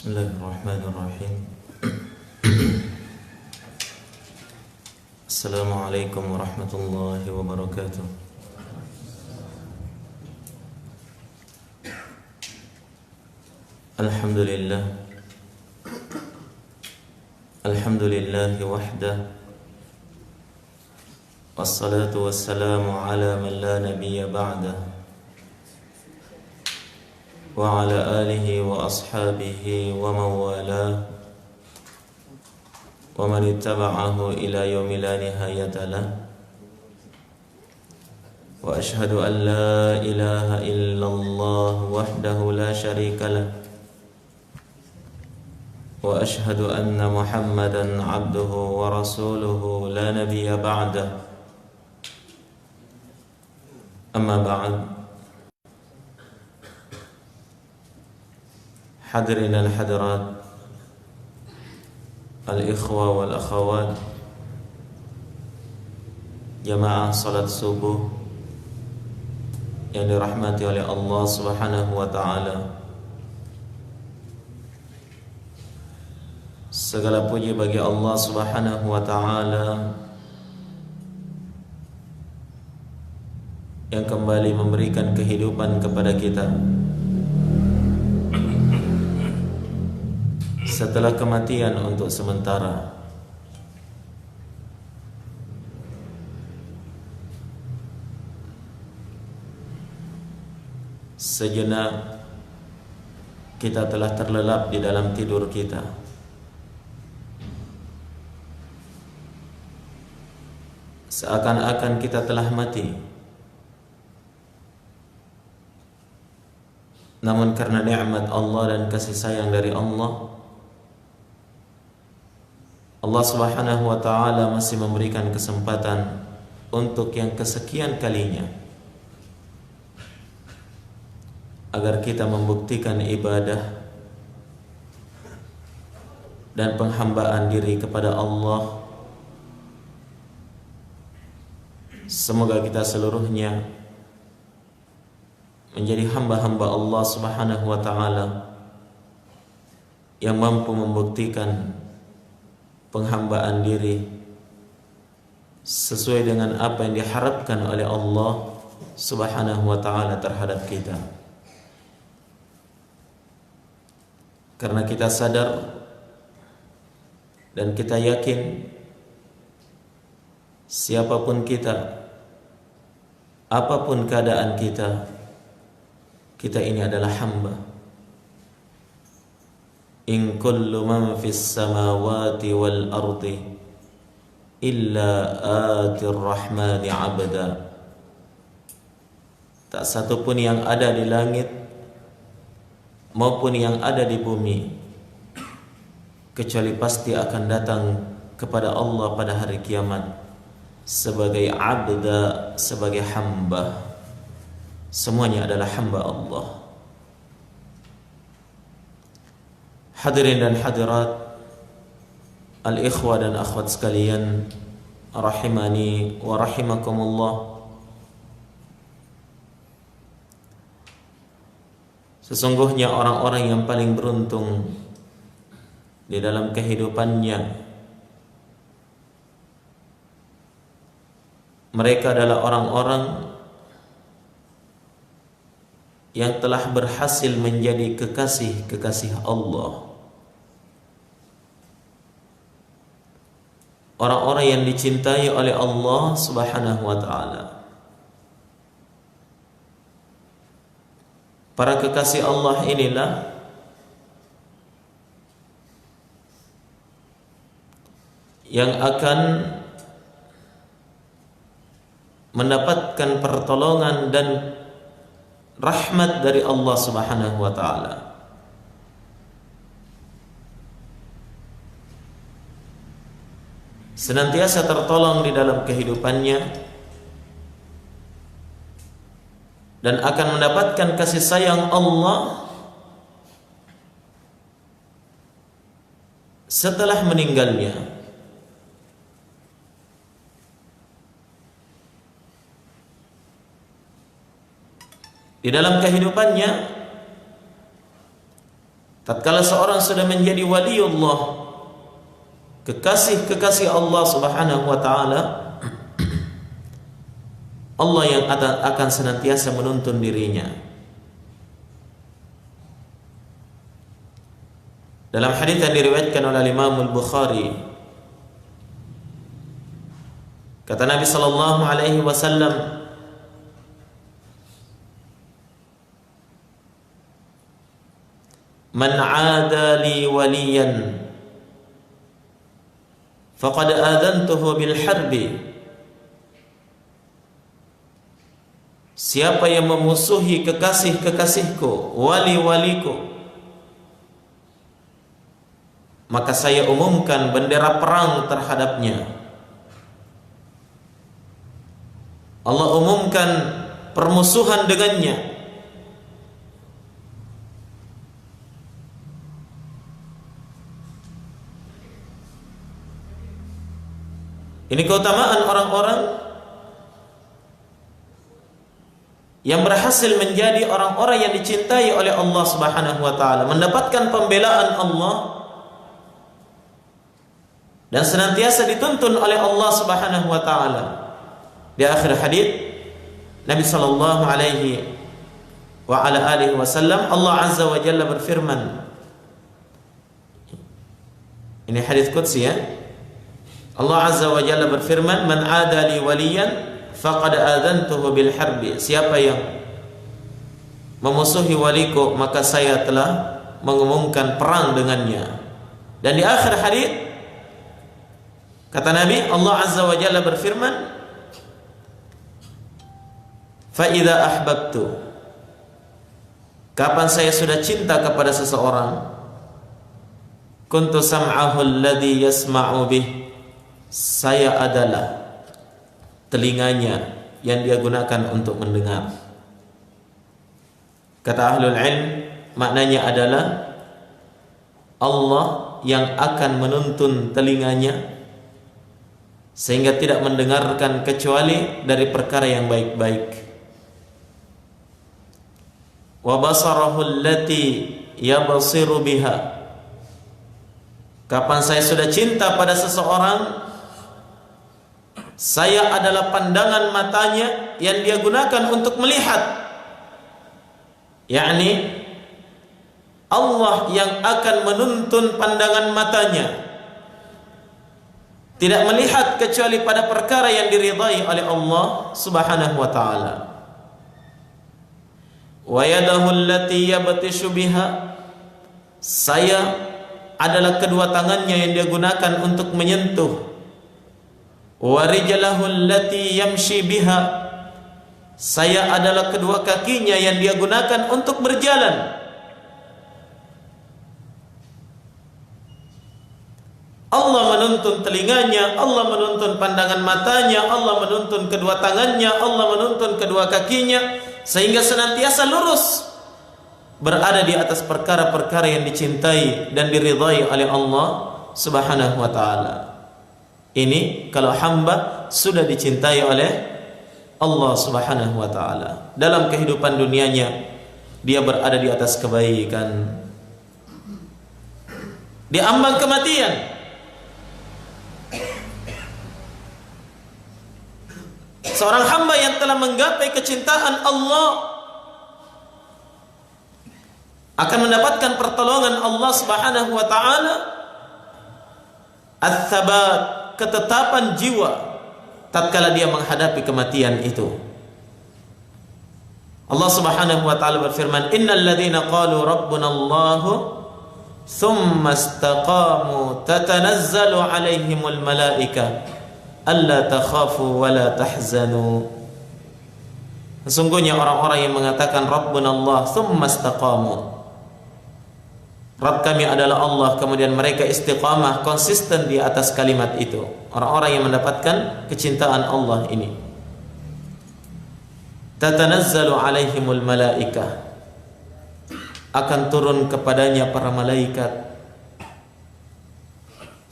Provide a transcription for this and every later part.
Bismillahirrahmanirrahim. Assalamualaikum warahmatullahi wabarakatuh. Alhamdulillah. Alhamdulillahi wahdah. Wassalatu wassalamu ala man la nabiyya ba'dah. Wa ala alihi wa ashabihi wa mawalah wa man ittaba'ahu ila yaumil la nihayata lah. Wa ashhadu an la ilaha illallah wahdahu la syarika lah. Wa ashhadu anna Muhammadan abduhu wa rasuluhu la nabiyya ba'dah. Amma ba'd. Hadirin dan hadirat, al-ikhwa wal akhawat, jamaah salat subuh yang dirahmati oleh Allah Subhanahu wa ta'ala. Segala puji bagi Allah Subhanahu wa ta'ala yang kembali memberikan kehidupan kepada kita setelah kematian untuk sementara. Sejenak kita telah terlelap di dalam tidur kita. Seakan-akan kita telah mati. Namun karena nikmat Allah dan kasih sayang dari Allah Subhanahu wa ta'ala masih memberikan kesempatan untuk yang kesekian kalinya agar kita membuktikan ibadah dan penghambaan diri kepada Allah. Semoga kita seluruhnya menjadi hamba-hamba Allah Subhanahu wa ta'ala yang mampu membuktikan penghambaan diri sesuai dengan apa yang diharapkan oleh Allah Subhanahu wa ta'ala terhadap kita. Karena kita sadar dan kita yakin siapapun kita, apapun keadaan kita, kita ini adalah hamba. In kullu man fis samawati wal ardi illa atir rahmani abda. Tak satu pun yang ada di langit maupun yang ada di bumi kecuali pasti akan datang kepada Allah pada hari kiamat sebagai abda, sebagai hamba. Semuanya adalah hamba Allah. Hadirin dan hadirat, al-ikhwa dan akhwat sekalian, rahimani wa rahimakumullah. Sesungguhnya orang-orang yang paling beruntung di dalam kehidupannya, mereka adalah orang-orang yang telah berhasil menjadi kekasih-kekasih Allah. Orang-orang yang dicintai oleh Allah Subhanahu wa ta'ala. Para kekasih Allah inilah yang akan mendapatkan pertolongan dan rahmat dari Allah Subhanahu wa ta'ala. Senantiasa tertolong di dalam kehidupannya dan akan mendapatkan kasih sayang Allah setelah meninggalnya. Di dalam kehidupannya Tatkala seorang sudah menjadi waliullah, kekasih Allah Subhanahu wa taala, Allah yang akan senantiasa menuntun dirinya. Dalam hadis yang diriwayatkan oleh Imam Al-Bukhari, kata Nabi sallallahu alaihi wasallam, "Man 'ada li waliyan faqad adantuhu bil harbi." Siapa yang memusuhi kekasih-kekasihku, wali-waliku, maka saya umumkan bendera perang terhadapnya. Allah umumkan permusuhan dengannya. Ini keutamaan orang-orang yang berhasil menjadi orang-orang yang dicintai oleh Allah Subhanahu wa taala, mendapatkan pembelaan Allah dan senantiasa dituntun oleh Allah Subhanahu wa taala. Di akhir hadis Nabi sallallahu alaihi wa ala alihi wasallam, Allah azza wa jalla berfirman, ini hadis qudsi ya. Allah azza wa jalla berfirman, "Man 'ada li waliyan faqad adantuhu bil harbi." Siapa yang memusuhi waliku, maka saya telah mengumumkan perang dengannya. Dan di akhir hadis kata Nabi, Allah azza wa jalla berfirman, "Fa idza ahbabtu." Kapan saya sudah cinta kepada seseorang, kuntu sam'ahu alladhi yasma'u bih. Saya adalah telinganya yang dia gunakan untuk mendengar. Kata ahlul ilm, maknanya adalah Allah yang akan menuntun telinganya sehingga tidak mendengarkan kecuali dari perkara yang baik-baik. Wa basarahu allati yabsiru biha. Kapan saya sudah cinta pada seseorang, saya adalah pandangan matanya yang dia gunakan untuk melihat. Yakni Allah yang akan menuntun pandangan matanya, tidak melihat kecuali pada perkara yang diridhai oleh Allah Subhanahu wa taala. Wa yadahu allati yabtishu biha. Saya adalah kedua tangannya yang dia gunakan untuk menyentuh. Wa rijlahu allati yamshi biha. Saya adalah kedua kakinya yang dia gunakan untuk berjalan. Allah menuntun telinganya, Allah menuntun pandangan matanya, Allah menuntun kedua tangannya, Allah menuntun kedua kakinya, sehingga senantiasa lurus berada di atas perkara-perkara yang dicintai dan diridhai oleh Allah Subhanahu wa taala. Ini kalau hamba sudah dicintai oleh Allah Subhanahu wa taala. Dalam kehidupan dunianya dia berada di atas kebaikan. Di ambang kematian seorang hamba yang telah menggapai kecintaan Allah akan mendapatkan pertolongan Allah Subhanahu wa taala, ats-tsabat, ketetapan jiwa tatkala dia menghadapi kematian itu. Allah Subhanahu wa taala berfirman, "Innal ladzina qalu rabbuna Allah tsumma istaqamu tatanazzalu 'alaihimul malaika alla takhafu wa la tahzanu." Sesungguhnya orang-orang yang mengatakan Rabbuna Allah tsumma istaqamu, Rabb kami adalah Allah, kemudian mereka istiqamah, konsisten di atas kalimat itu. Orang-orang yang mendapatkan kecintaan Allah ini. Tatanazzalu alaihimul malaikah, akan turun kepadanya para malaikat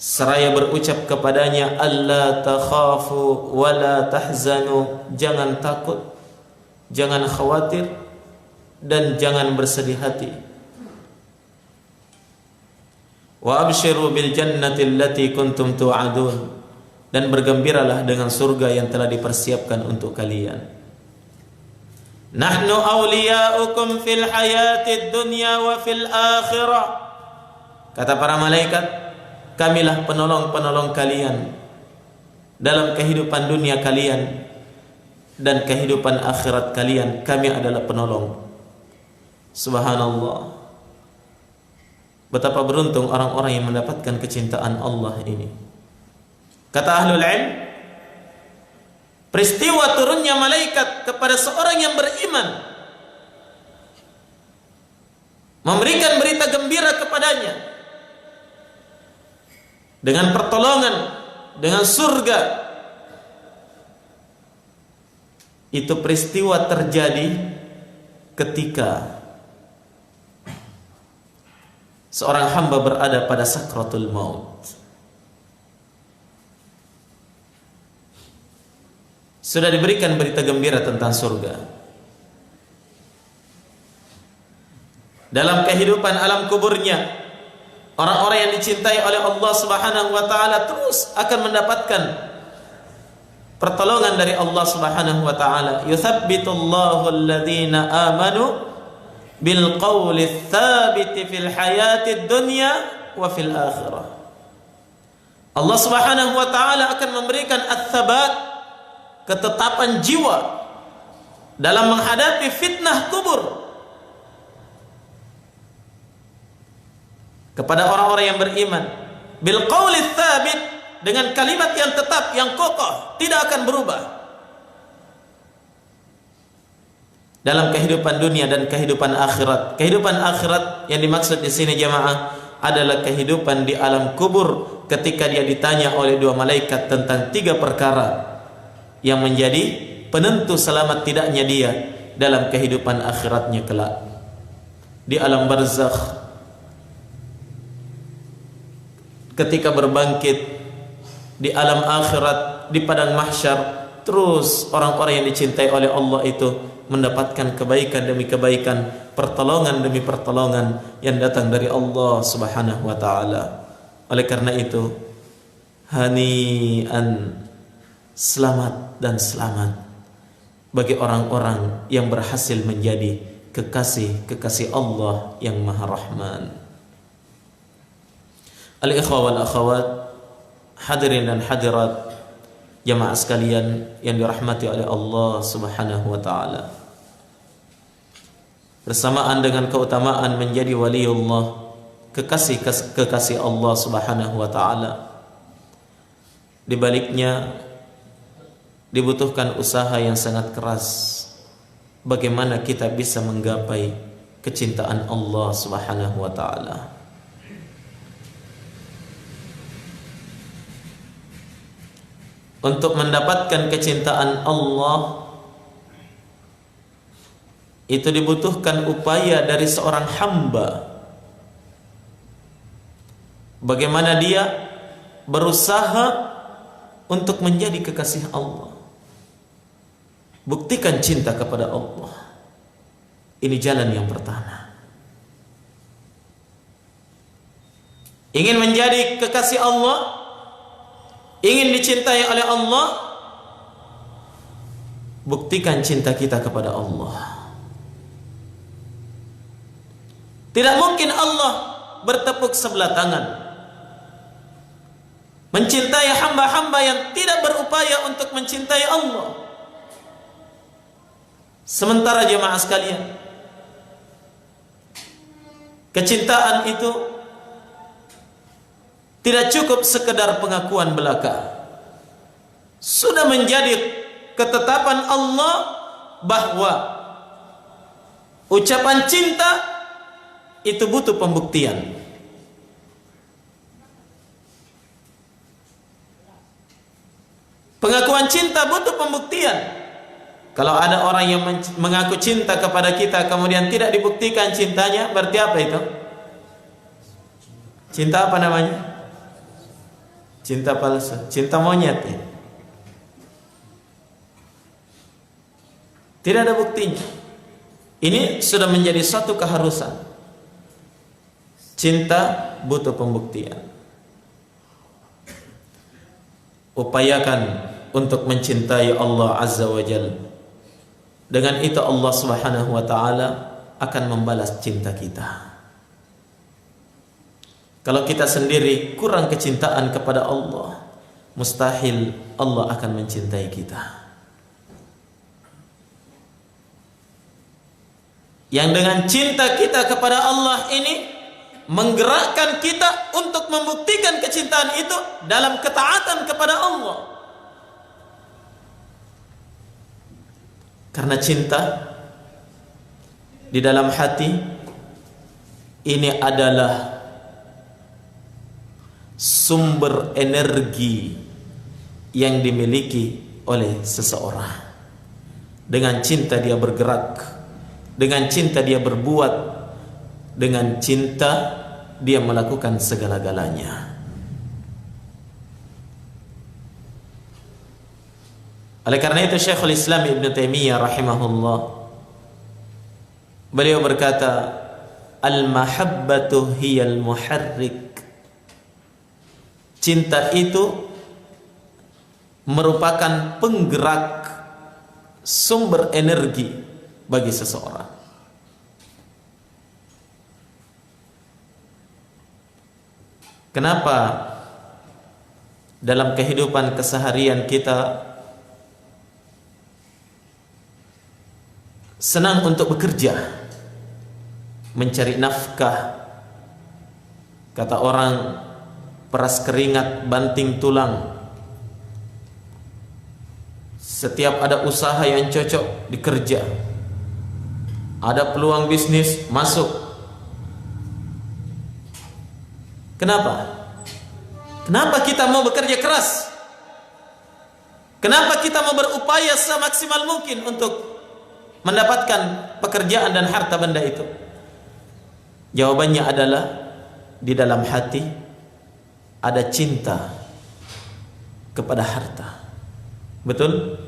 seraya berucap kepadanya, alla takhafu wa la tahzanu, jangan takut, jangan khawatir, dan jangan bersedih hati. Wa abshiru bil jannati allati kuntum tu'adun, dan bergembiralah dengan surga yang telah dipersiapkan untuk kalian. Nahnu awliya'ukum fil hayatid dunya wa fil akhirah. Kata para malaikat, kamilah penolong-penolong kalian dalam kehidupan dunia kalian dan kehidupan akhirat kalian. Kami adalah penolong. Subhanallah. Betapa beruntung orang-orang yang mendapatkan kecintaan Allah ini. Kata ahlul ilm, peristiwa turunnya malaikat kepada seorang yang beriman, memberikan berita gembira kepadanya dengan pertolongan, dengan surga, itu peristiwa terjadi ketika seorang hamba berada pada sakratul maut. Sudah diberikan berita gembira tentang surga. Dalam kehidupan alam kuburnya, orang-orang yang dicintai oleh Allah Subhanahu wa taala terus akan mendapatkan pertolongan dari Allah Subhanahu wa taala. Yuthabbitullahu alladhina amanu bil qawli tsabiti fil hayatid dunya wa fil akhirah. Allah Subhanahu wa taala akan memberikan ats-tsabat, ketetapan jiwa dalam menghadapi fitnah kubur kepada orang-orang yang beriman. Bil qawli tsabit, dengan kalimat yang tetap, yang kokoh, tidak akan berubah dalam kehidupan dunia dan kehidupan akhirat. Kehidupan akhirat yang dimaksud di sini jamaah adalah kehidupan di alam kubur ketika dia ditanya oleh dua malaikat tentang tiga perkara yang menjadi penentu selamat tidaknya dia dalam kehidupan akhiratnya kelak. Di alam barzakh, ketika berbangkit, di alam akhirat, di padang mahsyar, terus orang-orang yang dicintai oleh Allah itu mendapatkan kebaikan demi kebaikan, pertolongan demi pertolongan yang datang dari Allah Subhanahu wa taala. Oleh karena itu, hani'an, selamat dan selamat bagi orang-orang yang berhasil menjadi kekasih-kekasih Allah yang Maha Rahman. Al-ikhwa wal akhawat, hadirin dan hadirat jamaah sekalian yang dirahmati oleh Allah Subhanahu wa taala. Bersamaan dengan keutamaan menjadi waliullah, kekasih Allah Subhanahu wa taala, di baliknya dibutuhkan usaha yang sangat keras bagaimana kita bisa menggapai kecintaan Allah Subhanahu wa taala. Untuk mendapatkan kecintaan Allah itu dibutuhkan upaya dari seorang hamba. Bagaimana dia berusaha untuk menjadi kekasih Allah. Buktikan cinta kepada Allah. Ini jalan yang pertama. Ingin menjadi kekasih Allah, ingin dicintai oleh Allah, buktikan cinta kita kepada Allah. Tidak mungkin Allah bertepuk sebelah tangan mencintai hamba-hamba yang tidak berupaya untuk mencintai Allah. Sementara jemaah sekalian, kecintaan itu tidak cukup sekedar pengakuan belaka. Sudah menjadi ketetapan Allah bahwa ucapan cinta itu butuh pembuktian. Pengakuan cinta butuh pembuktian. Kalau ada orang yang mengaku cinta kepada kita kemudian tidak dibuktikan cintanya, berarti apa itu? Cinta apa namanya? Cinta palsu, cinta monyet ya. Tidak ada buktinya. Ini sudah menjadi suatu keharusan. Cinta butuh pembuktian. Upayakan untuk mencintai Allah Azza wa Jalla. Dengan itu Allah Subhanahu wa taala akan membalas cinta kita. Kalau kita sendiri kurang kecintaan kepada Allah, mustahil Allah akan mencintai kita. Yang dengan cinta kita kepada Allah ini menggerakkan kita untuk membuktikan kecintaan itu dalam ketaatan kepada Allah. Karena cinta di dalam hati ini adalah sumber energi yang dimiliki oleh seseorang. Dengan cinta dia bergerak, dengan cinta dia berbuat, dengan cinta dia melakukan segala-galanya. Oleh karena itu Syekhul Islam Ibn Taimiyah rahimahullah, beliau berkata, al-mahabbatu hiyal muharrik. Cinta itu merupakan penggerak, sumber energi bagi seseorang. Kenapa dalam kehidupan keseharian kita senang untuk bekerja, mencari nafkah? Kata orang, peras keringat banting tulang. Setiap ada usaha yang cocok dikerja, ada peluang bisnis masuk. Kenapa? Kenapa kita mau bekerja keras? Kenapa kita mau berupaya semaksimal mungkin untuk mendapatkan pekerjaan dan harta benda itu? Jawabannya adalah di dalam hati ada cinta kepada harta. Betul?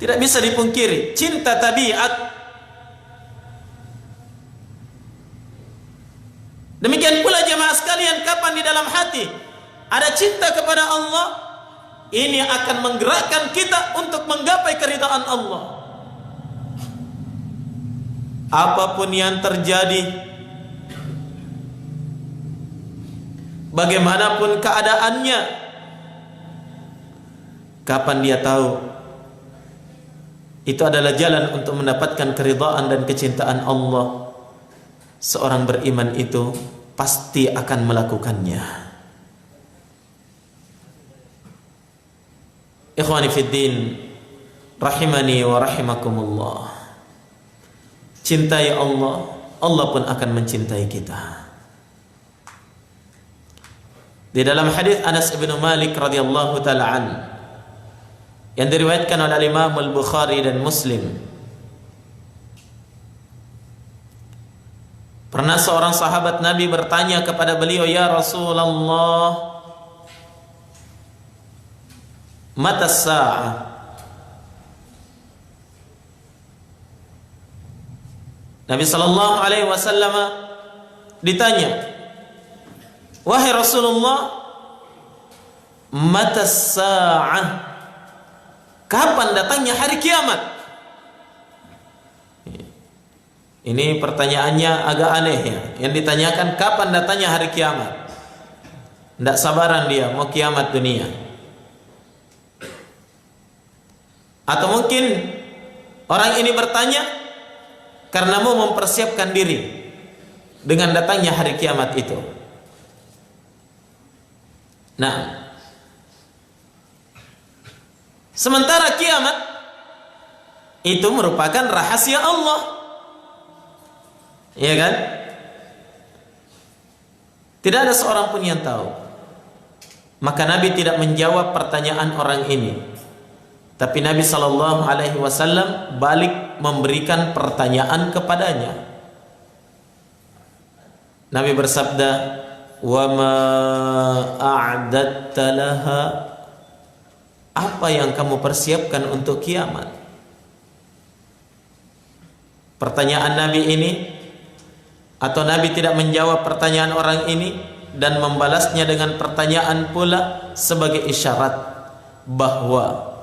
Tidak bisa dipungkiri, cinta tabiat. Demikian pula jemaah sekalian, kapan di dalam hati ada cinta kepada Allah, ini akan menggerakkan kita untuk menggapai keridhaan Allah. Apapun yang terjadi, bagaimanapun keadaannya, kapan dia tahu itu adalah jalan untuk mendapatkan keridhaan dan kecintaan Allah, seorang beriman itu pasti akan melakukannya. Ikhwani fiddin, rahimani wa rahimakumullah. Cintai Allah, Allah pun akan mencintai kita. Di dalam hadis Anas bin Malik radhiyallahu taala an, yang diriwayatkan oleh Imam Al-Bukhari dan Muslim, pernah seorang sahabat Nabi bertanya kepada beliau, "Ya Rasulullah, mata sa'ah?" Nabi sallallahu alaihi wasallam ditanya, "Wahai Rasulullah, mata sa'ah? Kapan datangnya hari kiamat?" Ini pertanyaannya agak aneh ya. Yang ditanyakan kapan datangnya hari kiamat. Tidak sabaran dia mau kiamat dunia. Atau mungkin orang ini bertanya karena mau mempersiapkan diri dengan datangnya hari kiamat itu. Nah, sementara kiamat itu merupakan rahasia Allah. Iya kan? Tidak ada seorang pun yang tahu. Maka Nabi tidak menjawab pertanyaan orang ini. Tapi Nabi sallallahu alaihi wasallam balik memberikan pertanyaan kepadanya. Nabi bersabda, "Wa ma a'datta laha?" Apa yang kamu persiapkan untuk kiamat? Pertanyaan Nabi ini atau Nabi tidak menjawab pertanyaan orang ini dan membalasnya dengan pertanyaan pula sebagai isyarat bahwa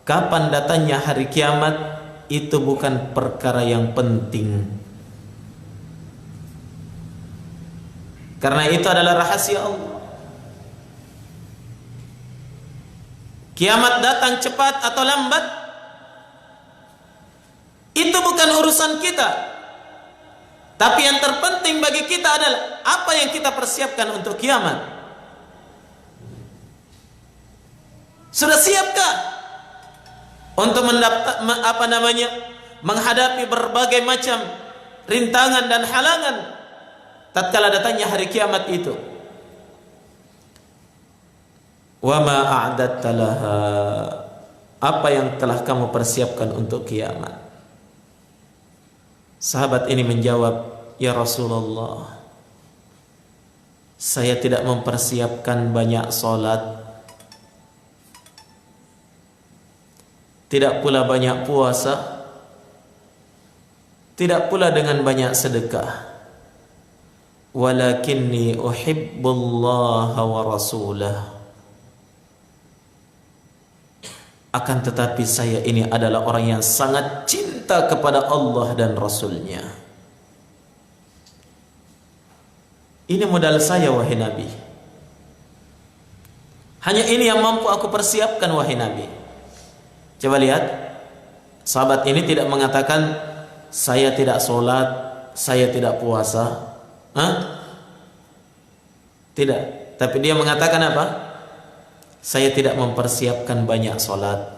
kapan datangnya hari kiamat itu bukan perkara yang penting, karena itu adalah rahasia Allah. Kiamat datang cepat atau lambat itu bukan urusan kita, tapi yang terpenting bagi kita adalah apa yang kita persiapkan untuk kiamat. Sudah siapkah untuk menghadapi berbagai macam rintangan dan halangan tatkala datangnya hari kiamat itu? Wa ma a'dadta laha, apa yang telah kamu persiapkan untuk kiamat? Sahabat ini menjawab, ya Rasulullah, saya tidak mempersiapkan banyak salat, tidak pula banyak puasa, tidak pula dengan banyak sedekah. Walakinni uhibbullaha wa rasulah. Akan tetapi saya ini adalah orang yang sangat cinta kepada Allah dan Rasulnya. Ini modal saya, wahai Nabi. Hanya ini yang mampu aku persiapkan, wahai Nabi. Coba lihat, sahabat ini tidak mengatakan saya tidak sholat, saya tidak puasa. Tidak. Tapi dia mengatakan apa? Saya tidak mempersiapkan banyak sholat,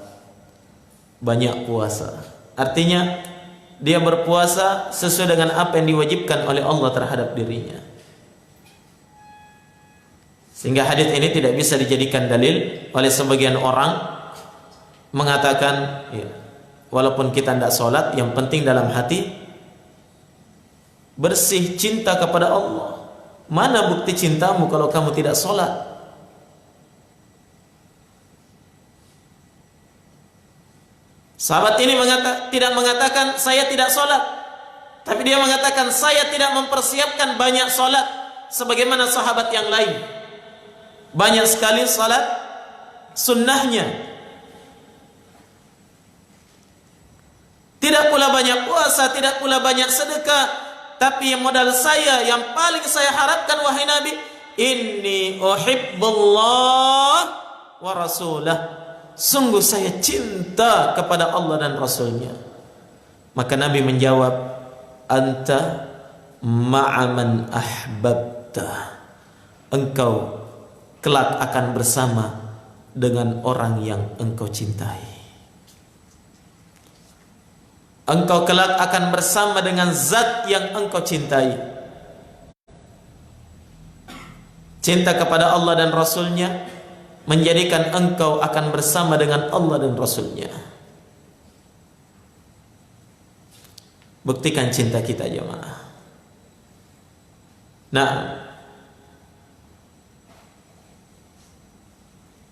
banyak puasa. Artinya dia berpuasa sesuai dengan apa yang diwajibkan oleh Allah terhadap dirinya. Sehingga hadis ini tidak bisa dijadikan dalil oleh sebagian orang mengatakan, ya, walaupun kita tidak sholat, yang penting dalam hati bersih cinta kepada Allah. Mana bukti cintamu kalau kamu tidak sholat? Sahabat ini tidak mengatakan saya tidak sholat, tapi dia mengatakan saya tidak mempersiapkan banyak sholat sebagaimana sahabat yang lain. Banyak sekali sholat sunnahnya, tidak pula banyak puasa, tidak pula banyak sedekah. Tapi modal saya yang paling saya harapkan, wahai Nabi, inni uhibbullah wa rasulah. Sungguh saya cinta kepada Allah dan Rasulnya. Maka Nabi menjawab, anta ma'aman ahbabta. Engkau kelak akan bersama dengan orang yang engkau cintai. Engkau kelak akan bersama dengan zat yang engkau cintai. Cinta kepada Allah dan Rasulnya menjadikan engkau akan bersama dengan Allah dan Rasulnya. Buktikan cinta kita, jemaah. Nah,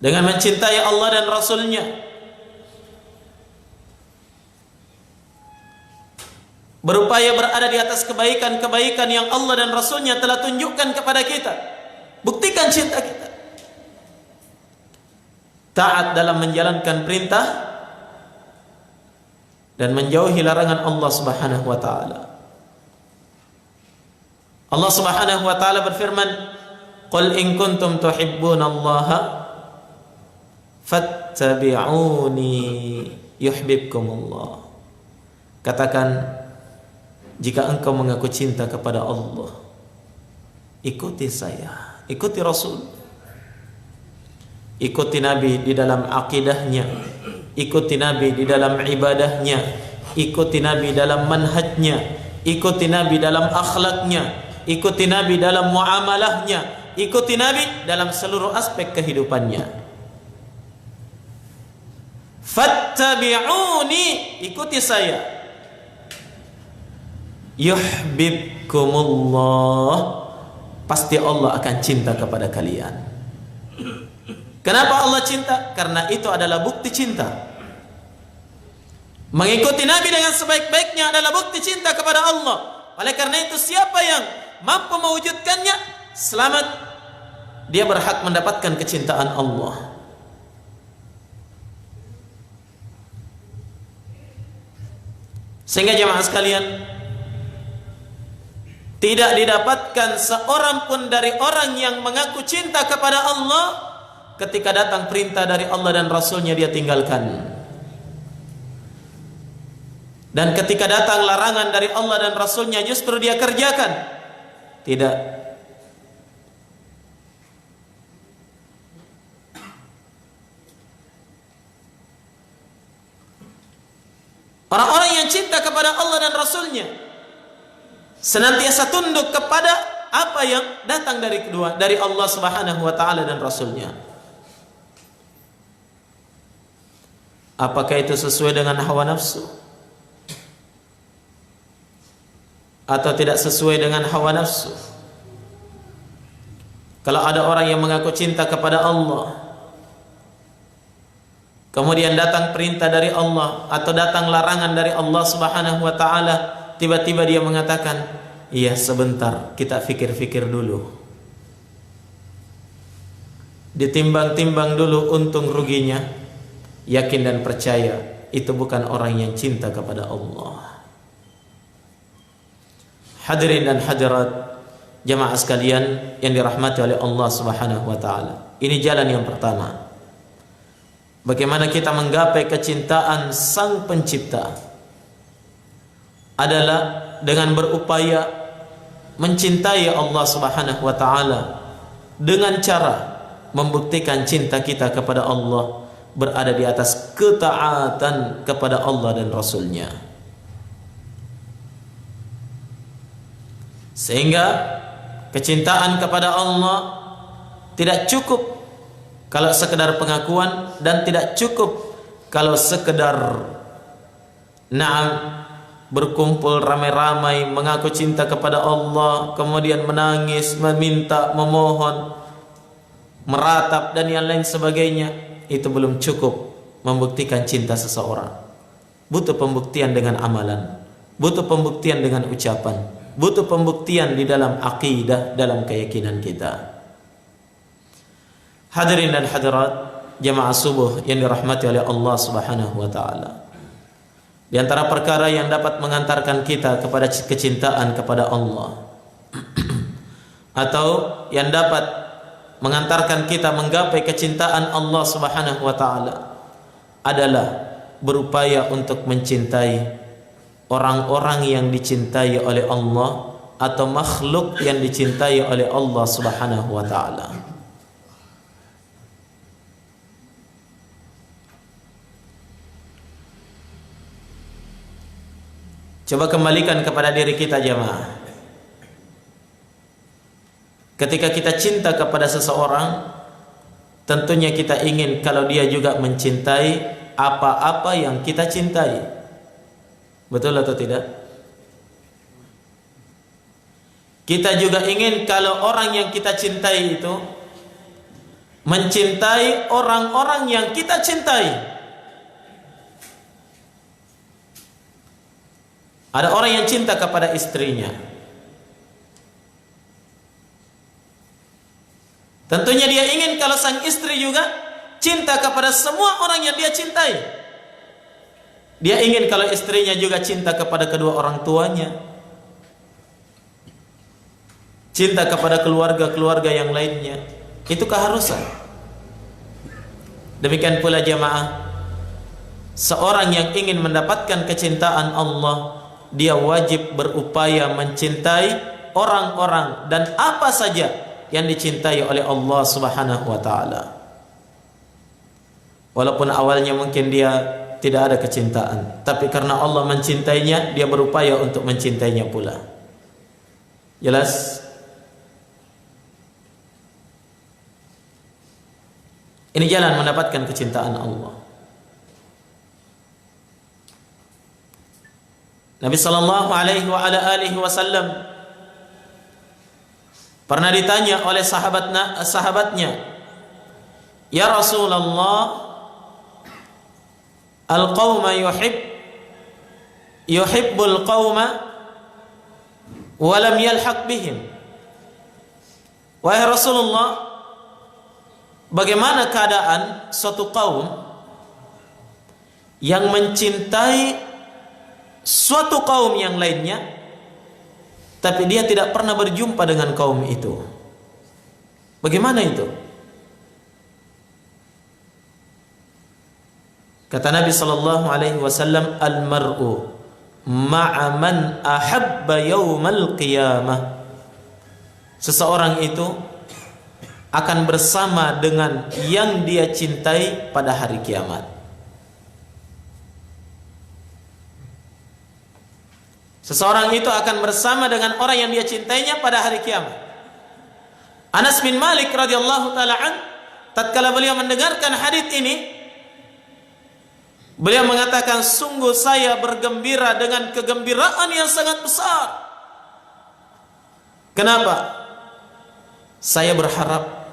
dengan mencintai Allah dan Rasulnya, berupaya berada di atas kebaikan-kebaikan yang Allah dan Rasulnya telah tunjukkan kepada kita. Buktikan cinta kita. Taat dalam menjalankan perintah dan menjauhi larangan Allah Subhanahu wa taala. Allah Subhanahu wa taala berfirman, "Qul in kuntum tuhibbunallaha fattabi'uni yuhibbukumullah." Katakan, jika engkau mengaku cinta kepada Allah, ikuti saya, ikuti Rasul. Ikuti Nabi di dalam akidahnya, ikuti Nabi di dalam ibadahnya, ikuti Nabi dalam manhajnya, ikuti Nabi dalam akhlaknya, ikuti Nabi dalam muamalahnya, ikuti Nabi dalam seluruh aspek kehidupannya. Fattabi'uni, ikuti saya. Yuhibbukumullah, pasti Allah akan cinta kepada kalian. Kenapa Allah cinta? Karena itu adalah bukti cinta. Mengikuti Nabi dengan sebaik-baiknya adalah bukti cinta kepada Allah. Oleh karena itu siapa yang mampu mewujudkannya, selamat. Dia berhak mendapatkan kecintaan Allah. Sehingga jemaah sekalian, tidak didapatkan seorang pun dari orang yang mengaku cinta kepada Allah, ketika datang perintah dari Allah dan Rasulnya dia tinggalkan. Dan ketika datang larangan dari Allah dan Rasulnya justru dia kerjakan. Tidak. Orang-orang yang cinta kepada Allah dan Rasulnya senantiasa tunduk kepada apa yang datang dari Allah Subhanahu wa taala dan Rasulnya. Apakah itu sesuai dengan hawa nafsu atau tidak sesuai dengan hawa nafsu? Kalau ada orang yang mengaku cinta kepada Allah, kemudian datang perintah dari Allah atau datang larangan dari Allah Subhanahu wa taala, tiba-tiba dia mengatakan, "Iya, sebentar, kita fikir-fikir dulu. Ditimbang-timbang dulu untung ruginya." Yakin dan percaya, itu bukan orang yang cinta kepada Allah. Hadirin dan hadirat jemaah sekalian yang dirahmati oleh Allah Subhanahu wa taala. Ini jalan yang pertama. Bagaimana kita menggapai kecintaan Sang Pencipta adalah dengan berupaya mencintai Allah Subhanahu wa taala dengan cara membuktikan cinta kita kepada Allah berada di atas ketaatan kepada Allah dan Rasulnya. Sehingga kecintaan kepada Allah tidak cukup kalau sekedar pengakuan, dan tidak cukup kalau sekedar berkumpul ramai-ramai mengaku cinta kepada Allah, kemudian menangis, meminta, memohon, meratap dan yang lain sebagainya. Itu belum cukup membuktikan cinta seseorang. Butuh pembuktian dengan amalan, butuh pembuktian dengan ucapan, butuh pembuktian di dalam akidah, dalam keyakinan kita. Hadirin dan hadirat jemaah subuh yang dirahmati oleh Allah Subhanahu wa taala, di antara perkara yang dapat mengantarkan kita kepada kecintaan kepada Allah atau yang dapat mengantarkan kita menggapai kecintaan Allah Subhanahu wa taala adalah berupaya untuk mencintai orang-orang yang dicintai oleh Allah atau makhluk yang dicintai oleh Allah Subhanahu wa taala. Coba kembalikan kepada diri kita jemaah. Ketika kita cinta kepada seseorang, tentunya kita ingin kalau dia juga mencintai apa-apa yang kita cintai. Betul atau tidak? Kita juga ingin kalau orang yang kita cintai itu mencintai orang-orang yang kita cintai. Ada orang yang cinta kepada istrinya, tentunya dia ingin kalau sang istri juga cinta kepada semua orang yang dia cintai. Dia ingin kalau istrinya juga cinta kepada kedua orang tuanya, cinta kepada keluarga-keluarga yang lainnya. Itu keharusan. Demikian pula jemaah, seorang yang ingin mendapatkan kecintaan Allah, dia wajib berupaya mencintai orang-orang dan apa saja yang dicintai oleh Allah Subhanahu wa taala. Walaupun awalnya mungkin dia tidak ada kecintaan, tapi karena Allah mencintainya, dia berupaya untuk mencintainya pula. Jelas? Ini jalan mendapatkan kecintaan Allah. Nabi sallallahu alaihi wa ala alihi wasallam pernah ditanya oleh sahabatnya, "Ya Rasulullah, al-qauma yuhibbul qauma wa lam yalhaq bihim. Wahai Rasulullah, bagaimana keadaan suatu kaum yang mencintai suatu kaum yang lainnya, tapi dia tidak pernah berjumpa dengan kaum itu? Bagaimana itu? Kata Nabi sallallahu alaihi wasallam, al-mar'u ma'a man ahabba yaumal qiyamah. Seseorang itu akan bersama dengan yang dia cintai pada hari kiamat. Seseorang itu akan bersama dengan orang yang dia cintainya pada hari kiamat. Anas bin Malik radhiyallahu taala an, tatkala beliau mendengarkan hadits ini, beliau mengatakan, sungguh saya bergembira dengan kegembiraan yang sangat besar. Kenapa? Saya berharap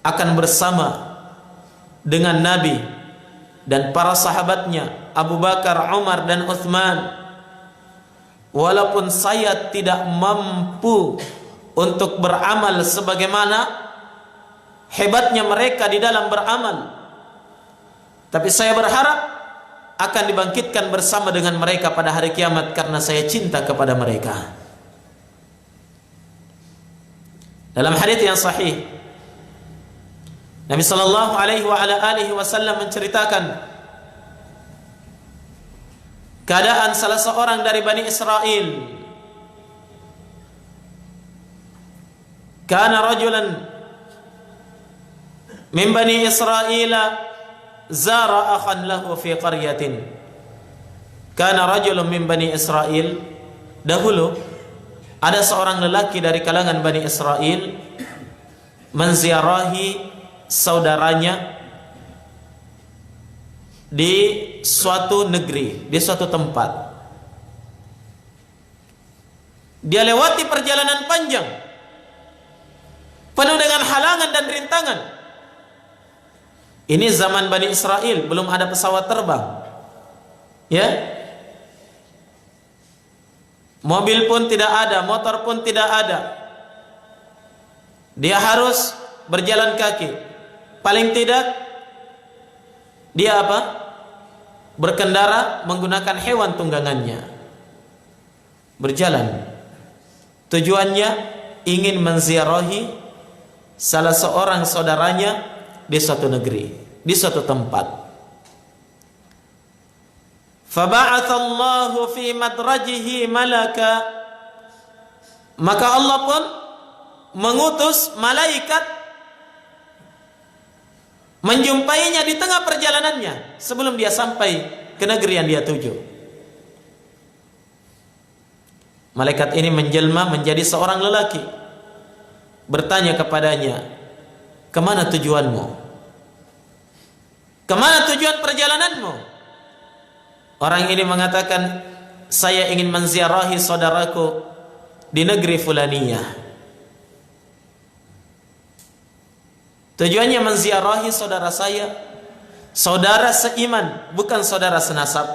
akan bersama dengan Nabi dan para sahabatnya Abu Bakar, Umar dan Utsman. Walaupun saya tidak mampu untuk beramal sebagaimana hebatnya mereka di dalam beramal, tapi saya berharap akan dibangkitkan bersama dengan mereka pada hari kiamat karena saya cinta kepada mereka. Dalam hadits yang sahih, Nabi sallallahu alaihi wa ala alihi wasallam menceritakan keadaan salah seorang dari Bani Israel. Kana rajulan min Bani Israel zara akhan lahu fi qaryatin. Kana rajulun min Bani Israel, dahulu ada seorang lelaki dari kalangan Bani Israel menziarahi saudaranya di suatu negeri, di suatu tempat. Dia lewati perjalanan panjang penuh dengan halangan dan rintangan. Ini zaman Bani Israel, belum ada pesawat terbang, ya. Mobil pun tidak ada, motor pun tidak ada. Dia harus berjalan kaki. Paling tidak dia apa? Berkendara menggunakan hewan tunggangannya. Berjalan. Tujuannya ingin menziarahi salah seorang saudaranya di suatu negeri, di suatu tempat. Faba'athallahu fi madrajihi malaka, maka Allah pun mengutus malaikat menjumpainya di tengah perjalanannya sebelum dia sampai ke negeri yang dia tuju. Malaikat ini menjelma menjadi seorang lelaki, bertanya kepadanya, kemana tujuanmu? Kemana tujuan perjalananmu? Orang ini mengatakan, saya ingin menziarahi saudaraku di negeri fulaniyah. Tujuannya menziarahi saudara saya, saudara seiman, bukan saudara senasab.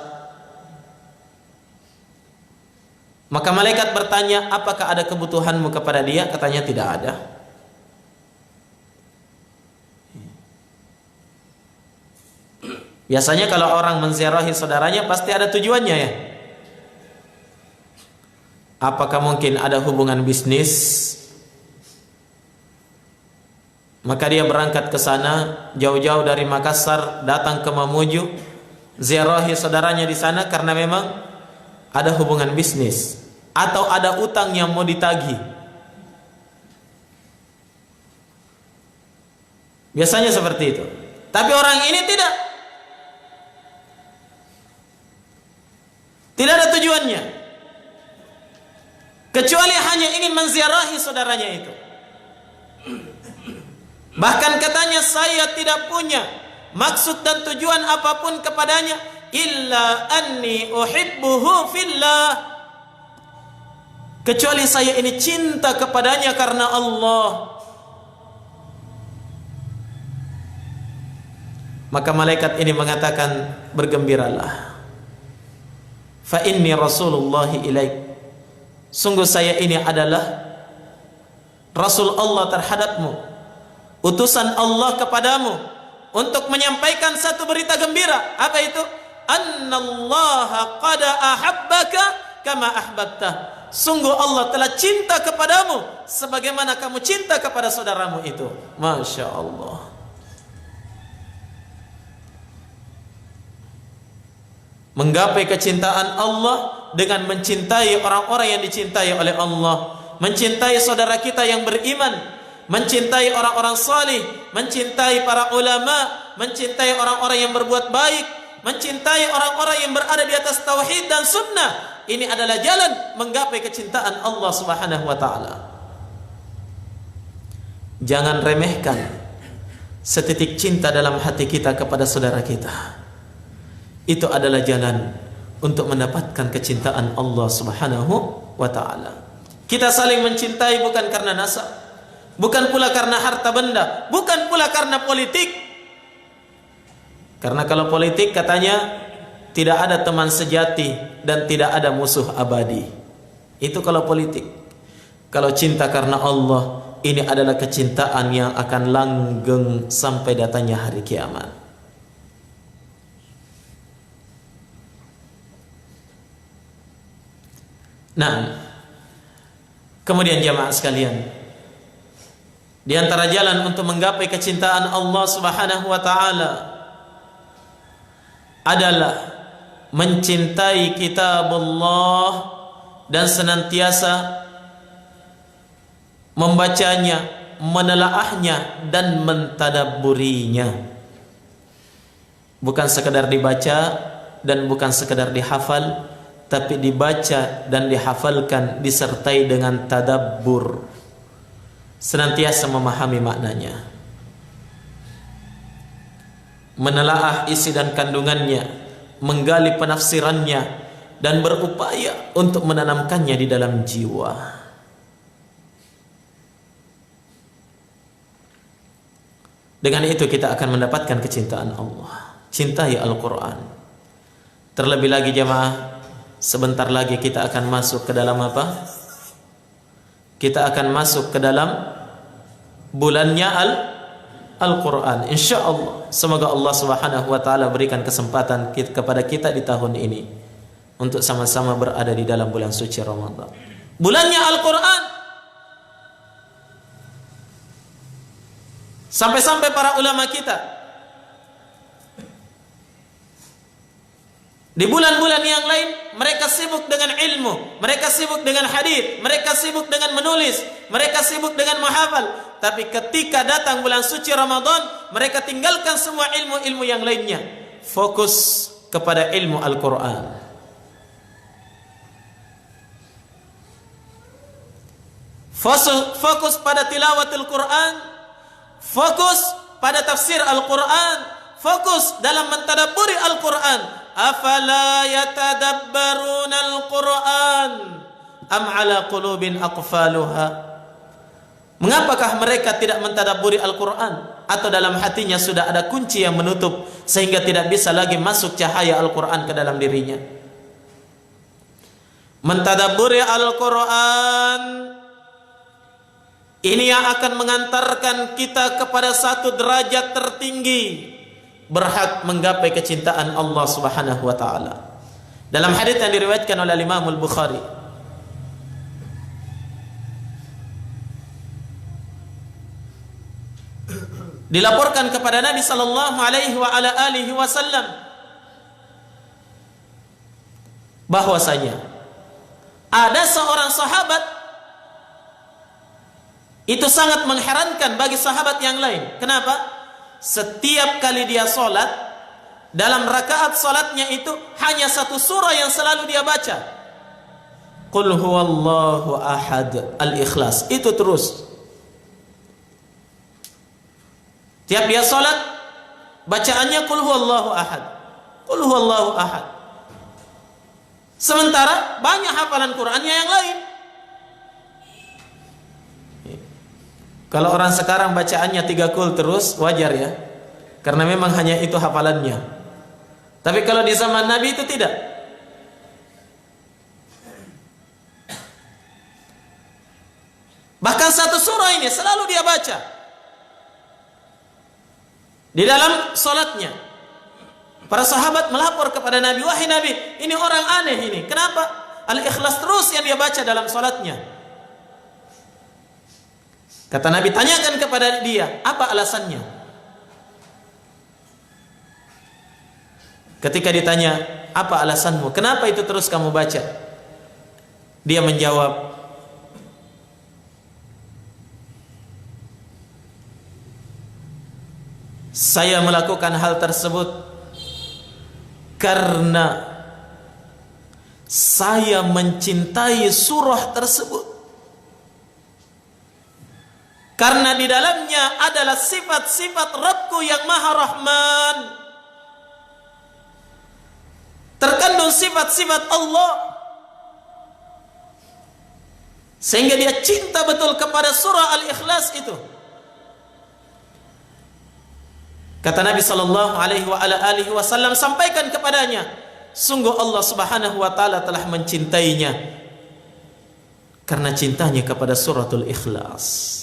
Maka malaikat bertanya, apakah ada kebutuhanmu kepada dia? Katanya tidak ada. Biasanya kalau orang menziarahi saudaranya pasti ada tujuannya, ya. Apakah mungkin ada hubungan bisnis? Maka dia berangkat ke sana jauh-jauh dari Makassar, datang ke Mamuju, ziarahi saudaranya di sana karena memang ada hubungan bisnis atau ada utang yang mau ditagih. Biasanya seperti itu. Tapi orang ini tidak. Tidak ada tujuannya, kecuali hanya ingin menziarahi saudaranya itu. Bahkan katanya, saya tidak punya maksud dan tujuan apapun kepadanya, illa anni uhibbuhu fillah, kecuali saya ini cinta kepadanya karena Allah. Maka malaikat ini mengatakan, bergembiralah, fa inni Rasulullah ilaik, sungguh saya ini adalah Rasul Allah terhadapmu, utusan Allah kepadamu, untuk menyampaikan satu berita gembira. Apa itu? Annallaha qad ahabbaka kama ahbabta. Sungguh Allah telah cinta kepadamu sebagaimana kamu cinta kepada saudaramu itu. Masya Allah. Menggapai kecintaan Allah dengan mencintai orang-orang yang dicintai oleh Allah, mencintai saudara kita yang beriman, mencintai orang-orang salih, mencintai para ulama, mencintai orang-orang yang berbuat baik, mencintai orang-orang yang berada di atas tauhid dan sunnah. Ini adalah jalan menggapai kecintaan Allah Subhanahu wa taala. Jangan remehkan setitik cinta dalam hati kita kepada saudara kita. Itu adalah jalan untuk mendapatkan kecintaan Allah Subhanahu wa taala. Kita saling mencintai bukan karena nasab, bukan pula karena harta benda, bukan pula karena politik. Karena kalau politik katanya tidak ada teman sejati dan tidak ada musuh abadi. Itu kalau politik. Kalau cinta karena Allah, ini adalah kecintaan yang akan langgeng sampai datangnya hari kiamat. Nah, kemudian jamaah sekalian, di antara jalan untuk menggapai kecintaan Allah Subhanahu wa taala adalah mencintai kitabullah dan senantiasa membacanya, menelaahnya dan mentadabburinya. Bukan sekedar dibaca dan bukan sekedar dihafal, tapi dibaca dan dihafalkan disertai dengan tadabbur, senantiasa memahami maknanya, menelaah isi dan kandungannya, menggali penafsirannya, dan berupaya untuk menanamkannya di dalam jiwa. Dengan itu kita akan mendapatkan kecintaan Allah. Cintai Al-Quran. Terlebih lagi jemaah, sebentar lagi kita akan masuk ke dalam apa? Kita akan masuk ke dalam bulannya Al-Quran, insya Allah. Semoga Allah Subhanahu wa ta'ala berikan kesempatan kepada kita di tahun ini untuk sama-sama berada di dalam bulan suci Ramadan, bulannya Al-Quran. Sampai-sampai para ulama kita di bulan-bulan yang lain mereka sibuk dengan ilmu, mereka sibuk dengan hadis, mereka sibuk dengan menulis, mereka sibuk dengan menghafal. Tapi ketika datang bulan suci Ramadan, mereka tinggalkan semua ilmu-ilmu yang lainnya, fokus kepada ilmu Al-Quran. Fokus pada tilawatul Quran, fokus pada tafsir Al-Quran, fokus dalam mentadabburi Al-Quran. Afala yatadabbaruna al-Quran am ala qulubin aqfaluha. Mengapakah mereka tidak mentadabburi Al-Quran? Atau dalam hatinya sudah ada kunci yang menutup sehingga tidak bisa lagi masuk cahaya Al-Quran ke dalam dirinya. Mentadabburi Al-Quran ini yang akan mengantarkan kita kepada satu derajat tertinggi, berhak menggapai kecintaan Allah Subhanahu wa taala. Dalam hadis yang diriwayatkan oleh Imam Al-Bukhari, dilaporkan kepada Nabi sallallahu alaihi wa ala alihi wasallam bahwasanya ada seorang sahabat itu sangat mengherankan bagi sahabat yang lain. Kenapa? Setiap kali dia sholat, dalam rakaat sholatnya itu hanya satu surah yang selalu dia baca, Qul huwallahu ahad, Al-Ikhlas. Itu terus. Tiap dia sholat, bacaannya Qul huwallahu ahad, Qul huwallahu ahad. Sementara banyak hafalan Qur'annya yang lain. Kalau orang sekarang bacaannya 3 Qul terus, wajar ya, karena memang hanya itu hafalannya. Tapi kalau di zaman Nabi itu tidak. Bahkan satu surah ini selalu dia baca di dalam salatnya. Para sahabat melapor kepada Nabi, wahai Nabi, ini orang aneh ini. Kenapa? Al-Ikhlas terus yang dia baca dalam salatnya. Kata Nabi, tanyakan kepada dia, apa alasannya? Ketika ditanya, apa alasanmu? Kenapa itu terus kamu baca? Dia menjawab, saya melakukan hal tersebut karena saya mencintai surah tersebut. Karena di dalamnya adalah sifat-sifat Rabbku yang Maha Rahman. Terkandung sifat-sifat Allah. Sehingga dia cinta betul kepada surah Al-Ikhlas itu. Kata Nabi sallallahu alaihi wasallam, sampaikan kepadanya, sungguh Allah Subhanahu wa taala telah mencintainya karena cintanya kepada suratul Ikhlas.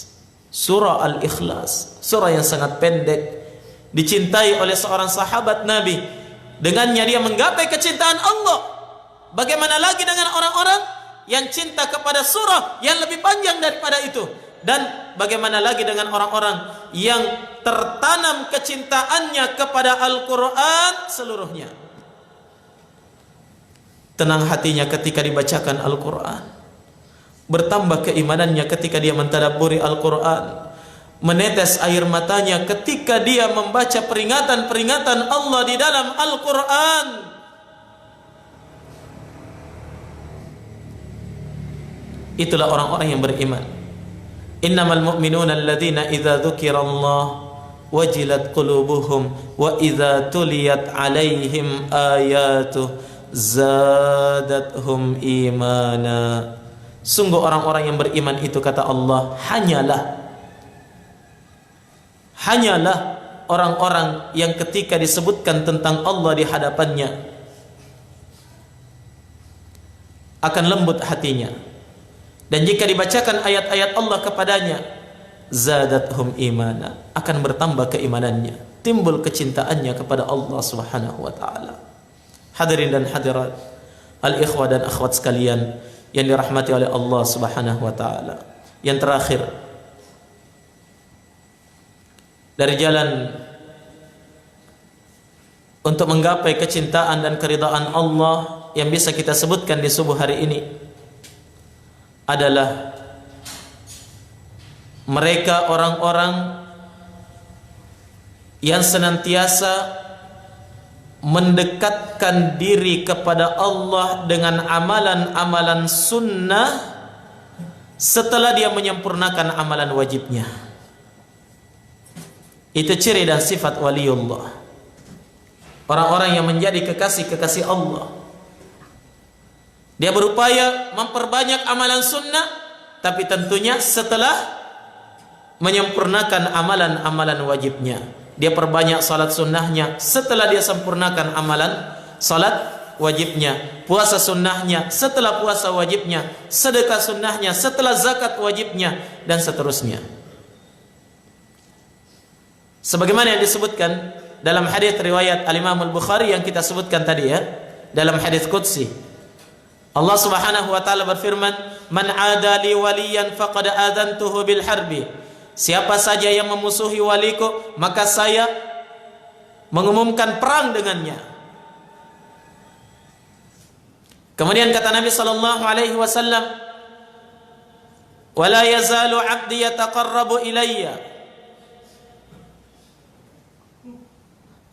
Surah Al-Ikhlas, surah yang sangat pendek, dicintai oleh seorang sahabat Nabi. Dengannya dia menggapai kecintaan Allah. Bagaimana lagi dengan orang-orang yang cinta kepada surah yang lebih panjang daripada itu? Dan bagaimana lagi dengan orang-orang yang tertanam kecintaannya kepada Al-Quran seluruhnya? Tenang hatinya ketika dibacakan Al-Quran, bertambah keimanannya ketika dia mentadabburi Al-Quran, menetes air matanya ketika dia membaca peringatan-peringatan Allah di dalam Al-Quran. Itulah orang-orang yang beriman. Innamal mu'minuna alladzina idza dzukirallah wajilat qulubuhum wa idza tuliyat alaihim ayatuh zadathum imana. Sungguh orang-orang yang beriman itu, kata Allah, hanyalah orang-orang yang ketika disebutkan tentang Allah di hadapannya akan lembut hatinya. Dan jika dibacakan ayat-ayat Allah kepadanya, zadathum imana, akan bertambah keimanannya, timbul kecintaannya kepada Allah Subhanahu wa taala. Hadirin dan hadirat, al-ikhwah dan akhwat sekalian yang dirahmati oleh Allah Subhanahu wa taala. Yang terakhir, dari jalan untuk menggapai kecintaan dan keridhaan Allah yang bisa kita sebutkan di subuh hari ini adalah mereka orang-orang yang senantiasa mendekatkan diri kepada Allah dengan amalan-amalan sunnah setelah dia menyempurnakan amalan wajibnya. Itu ciri dan sifat waliullah, orang-orang yang menjadi kekasih-kekasih Allah. Dia berupaya memperbanyak amalan sunnah, tapi tentunya setelah menyempurnakan amalan-amalan wajibnya. Dia perbanyak salat sunnahnya setelah dia sempurnakan amalan salat wajibnya, puasa sunnahnya setelah puasa wajibnya, sedekah sunnahnya setelah zakat wajibnya, dan seterusnya. Sebagaimana yang disebutkan dalam hadis riwayat Al-Imam Al-Bukhari yang kita sebutkan tadi ya, dalam hadis qudsi, Allah Subhanahu wa taala berfirman, "Man 'ada li waliyan faqad adzantuhu bil harbi." Siapa saja yang memusuhi waliku, maka saya mengumumkan perang dengannya. Kemudian kata Nabi sallallahu alaihi wasallam, "Wa la yazalu 'abdi yataqarrabu ilayya."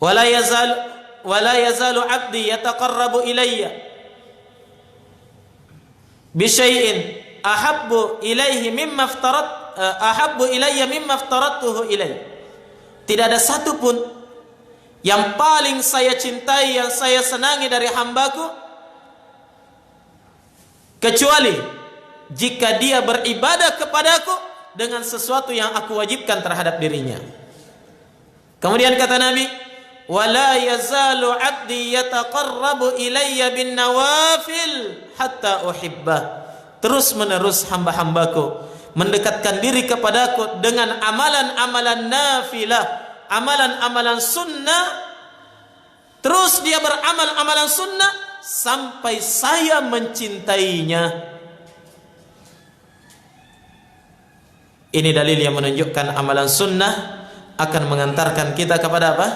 Wa la yazalu 'abdi yataqarrabu ilayya bisyai'in ahabbu ilayya mimma aftaratuhu ilayhi. Tidak ada satu pun yang paling saya cintai, yang saya senangi dari hambaku, kecuali jika dia beribadah kepadaku dengan sesuatu yang aku wajibkan terhadap dirinya. Kemudian kata Nabi, wala yazalu 'abdi yataqarrabu ilayya bin nawafil hatta uhibbah. Terus menerus hamba-hambaku mendekatkan diri kepadaku dengan amalan-amalan nafilah, amalan-amalan sunnah, terus dia beramal amalan sunnah sampai saya mencintainya. Ini dalil yang menunjukkan amalan sunnah akan mengantarkan kita kepada apa?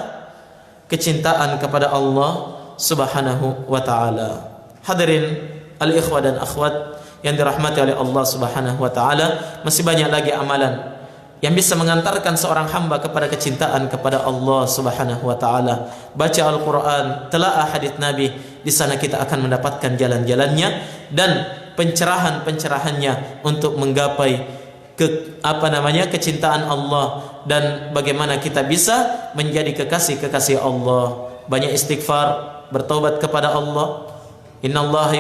Kecintaan kepada Allah Subhanahu wa ta'ala. Hadirin al-ikhwah dan akhwat yang dirahmati oleh Allah Subhanahu wa ta'ala, masih banyak lagi amalan yang bisa mengantarkan seorang hamba kepada kecintaan kepada Allah Subhanahu wa ta'ala. Baca Al-Quran, telaah hadits Nabi, di sana kita akan mendapatkan jalan-jalannya dan pencerahan-pencerahannya untuk menggapai kecintaan Allah dan bagaimana kita bisa menjadi kekasih-kekasih Allah. Banyak istighfar, bertaubat kepada Allah. Innallaha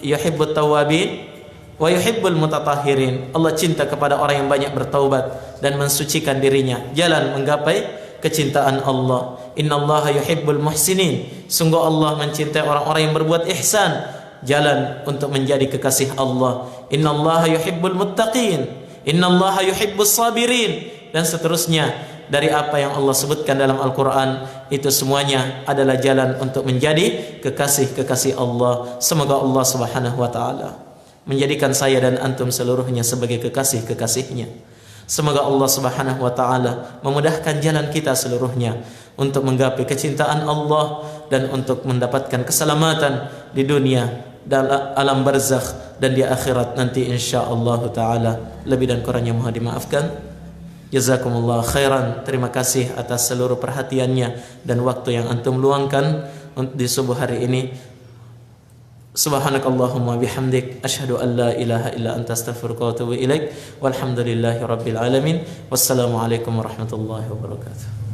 yuhibbut tawwabin wa yuhibbul mutatahhirin. Allah cinta kepada orang yang banyak bertaubat dan mensucikan dirinya. Jalan menggapai kecintaan Allah. Innallaha yuhibbul muhsinin. Sungguh Allah mencintai orang-orang yang berbuat ihsan. Jalan untuk menjadi kekasih Allah. Innallaha yuhibbul muttaqin. Innallaha yuhibbus sabirin, dan seterusnya dari apa yang Allah sebutkan dalam Al-Quran. Itu semuanya adalah jalan untuk menjadi kekasih-kekasih Allah. Semoga Allah Subhanahu wa ta'ala menjadikan saya dan antum seluruhnya sebagai kekasih-kekasihnya. Semoga Allah Subhanahu wa ta'ala memudahkan jalan kita seluruhnya untuk menggapai kecintaan Allah dan untuk mendapatkan keselamatan di dunia, dalam alam barzakh, dan di akhirat nanti insyaallah taala. Lebih dan kurangnya mohon dimaafkan. Jazakumullah khairan. Terima kasih atas seluruh perhatiannya dan waktu yang antum luangkan di subuh hari ini. Subhanakallahumma bihamdik, asyhadu an la ilaha illa anta, astaghfiruka wa atubu ilaik. Walhamdulillahi rabbil alamin. Wassalamualaikum warahmatullahi wabarakatuh.